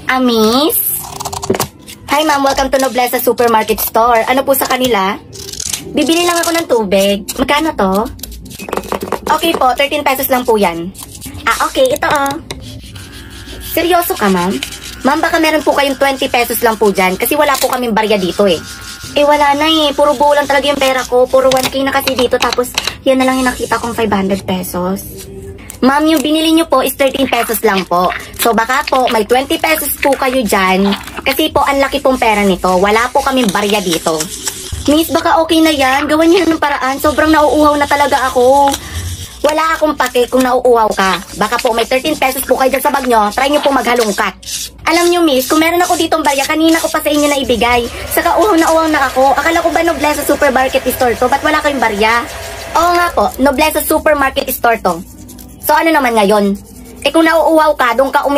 Miss? Hi ma'am, welcome to Nobleza Supermarket Store. Ano po sa kanila? Bibili lang ako ng tubig. Magkano to? Okay po, 13 pesos lang po yan. Okay, ito Seryoso ka ma'am? Ma'am, baka meron po kayong 20 pesos lang po dyan kasi wala po kaming barya dito eh. Wala na puro buo lang talaga yung pera ko. Puro 1K na kasi dito tapos yan na lang yung nakita kong 500 pesos. Ma'am, yung binili nyo po is 13 pesos lang po. So baka po may 20 pesos po kayo dyan. Kasi po ang laki pong pera nito. Wala po kaming barya dito. Miss, baka okay na yan. Gawan nyo ng paraan. Sobrang nauuhaw na talaga ako. Wala akong pake kung nauuhaw ka. Baka po may 13 pesos po kayo dyan sa bag nyo. Try nyo po maghalongkat. Alam nyo miss, kung meron ako ditong barya, kanina ko pa sa inyo na ibigay. Saka uhaw na ako. Akala ko ba Nobleza Supermarket Store to? Ba't wala kayong barya? Oo nga po, Nobleza Supermarket Store to. So ano naman ngayon? Kung nauuhaw ka, doon ka